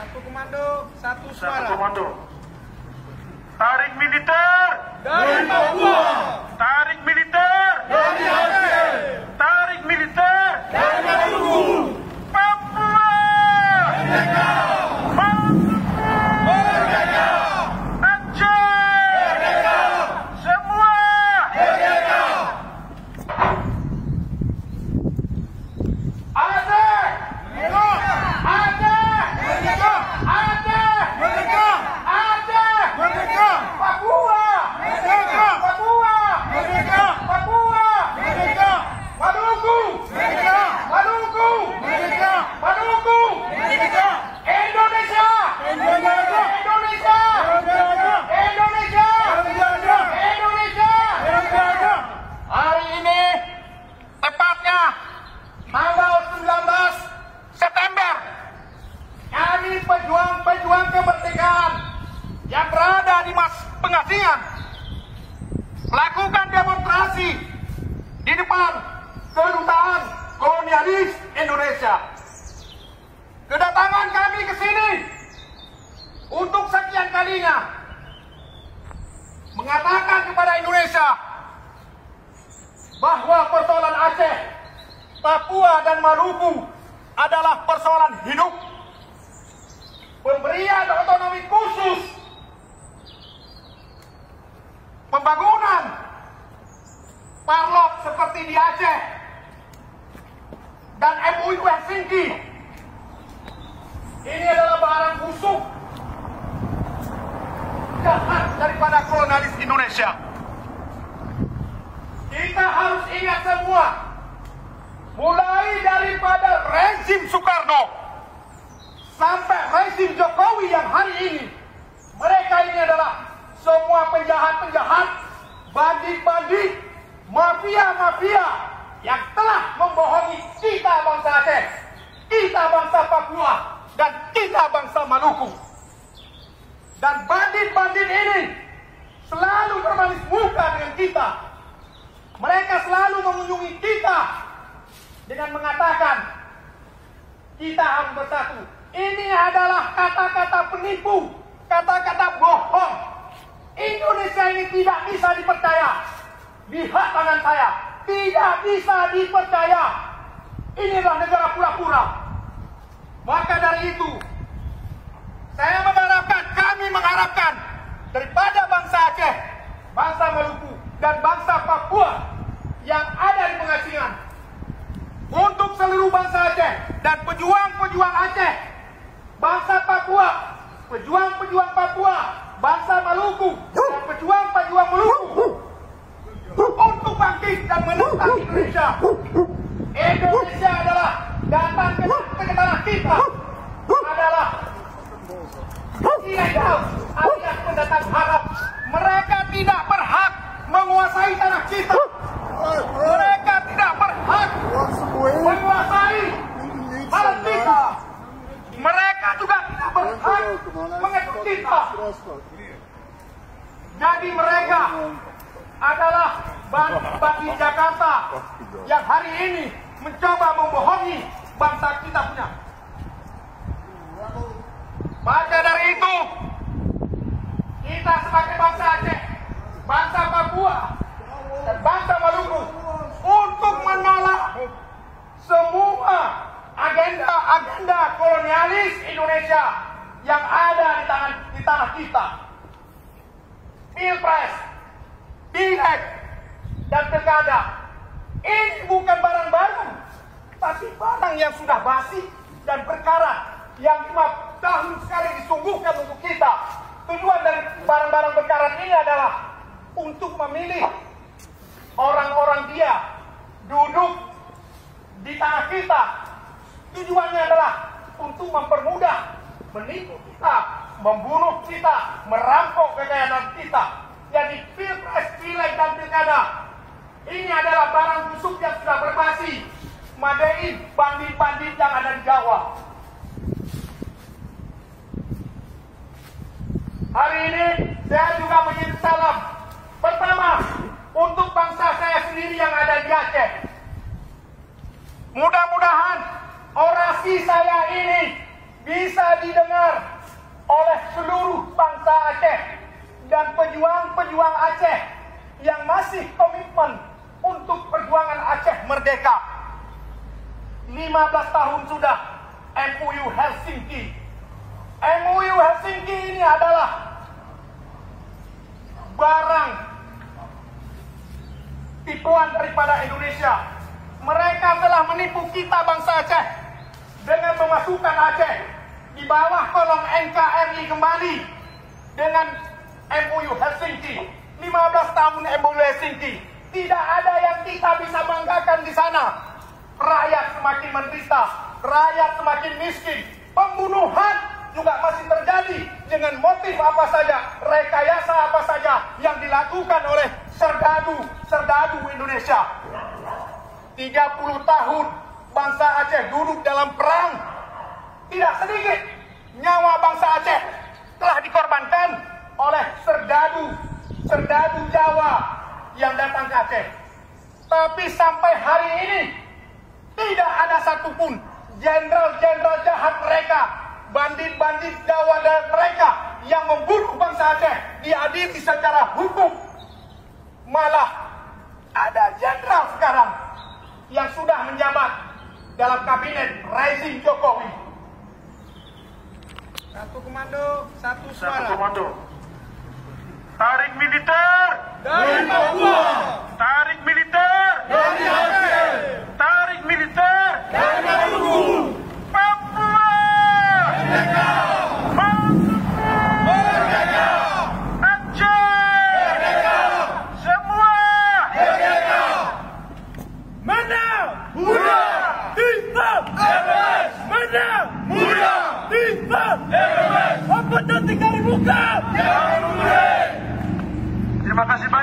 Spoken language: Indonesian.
Satu komando, satu suara. Satu komando. Tarik militer Dari Papua. tarik militer Dari Aceh. tarik militer Dari Maluku. Papua Merdeka. Merdeka. Aceh Merdeka. semua Merdeka. Aceh Merdeka. Aceh Merdeka. Aceh Merdeka. Aceh Merdeka. Papua Merdeka. Papua Merdeka. Papua Merdeka. Maluku Merdeka. Maluku Merdeka. Maluku Merdeka. Indonesia Indonesia. Indonesia Merdeka. Indonesia Merdeka. Indonesia. Merdeka. Hari ini tepatnya tanggal 19 September kami pejuang-pejuang kemerdekaan yang berada di pengasingan melakukan demonstrasi di depan kedutaan kolonialis Indonesia. Kedatangan kami ke sini untuk sekian kalinya mengatakan kepada Indonesia bahwa persoalan Aceh, Papua dan Maluku adalah persoalan hidup. Pemberian otonomi khusus, pembangunan parlok seperti di Aceh dan MUI Helsinki ini adalah barang busuk jahat daripada kolonialis Indonesia. Kita harus ingat semua, mulai daripada rezim Soekarno sampai rezim Jokowi yang hari ini, mereka ini adalah semua penjahat-penjahat, bandit-bandit, mafia-mafia yang telah membohongi kita bangsa Aceh, kita bangsa Papua, dan kita bangsa Maluku. Dan bandit-bandit ini selalu bermanis muka dengan kita. Mereka selalu mengunjungi kita dengan mengatakan kita harus bersatu. Ini adalah kata-kata penipu, kata-kata bohong. Indonesia ini tidak bisa dipercaya. Lihat tangan saya, tidak bisa dipercaya. Inilah negara pura-pura. Maka dari itu, saya mengharapkan, kami mengharapkan daripada bangsa Aceh, bangsa Maluku, dan bangsa Papua yang ada di pengasingan, untuk seluruh bangsa Aceh dan pejuang-pejuang Aceh, bangsa Papua, pejuang-pejuang Papua, bangsa Maluku, dan pejuang-pejuang Maluku, untuk bangkit dan menentang Indonesia. Indonesia adalah datang ke tanah kita adalah ilegal alias pendatang Arab. Mereka tidak berhak menguasai tanah kita. Mereka tidak berhak menguasai tanah kita. Mereka juga tidak berhak mengekor kita. Jadi mereka adalah bagi Jakarta yang hari ini mencoba membohongi bangsa kita punya. Maka dari itu, kita sebagai bangsa Aceh, bangsa Papua, dan bangsa Maluku untuk menolak semua agenda kolonialis Indonesia yang ada di tanah kita. Pilpres, pileg, dan pilkada ini bukan barang baru, tapi barang yang sudah basi dan perkara yang 5 tahun sekali disungguhkan untuk kita. Tujuan dari barang-barang perkara ini adalah untuk memilih orang-orang dia duduk di tanah kita. Tujuannya adalah untuk mempermudah, menipu kita, membunuh kita, merampok kekayaan kita. Jadi pilpres, pileg, dan pilkada ini adalah barang busuk yang sudah berbasi, madein bandit-bandit yang ada di Jawa. Hari ini saya juga mengirim salam pertama untuk bangsa saya sendiri yang ada di Aceh. Mudah-mudahan orasi saya ini bisa didengar oleh seluruh bangsa Aceh dan pejuang-pejuang Aceh yang masih komitmen untuk perjuangan Aceh merdeka. 15 tahun sudah MOU Helsinki. MOU Helsinki ini adalah barang tipuan daripada Indonesia. Mereka telah menipu kita bangsa Aceh dengan memasukkan Aceh di bawah kolong NKRI kembali dengan MOU Helsinki. 15 tahun MOU Helsinki. Tidak ada yang kita bisa banggakan di sana. Rakyat semakin menderita, rakyat semakin miskin, pembunuhan juga masih terjadi dengan motif apa saja, rekayasa apa saja yang dilakukan oleh serdadu Indonesia. 30 tahun bangsa Aceh duduk dalam perang. Tidak sedikit nyawa bangsa Aceh telah dikorbankan oleh serdadu Jawa yang datang ke Aceh. Tapi sampai hari ini tidak ada satupun jenderal-jenderal jahat mereka, bandit-bandit Jawa dan mereka yang membunuh bangsa Aceh diadili secara hukum. Malah ada jenderal sekarang yang sudah menjabat dalam kabinet rezim Jokowi. Satu komando, satu suara. Satu komando. Tarik militer Dari Papua, tarik militer dari Aceh, tarik militer dari Maluku, Papua Merdeka, Merdeka, Aceh Merdeka, semua Merdeka. menang Muda, kita bebas, menang muda, kita bebas, apa nanti kali buka. jangan mulai. Terima kasih Pak.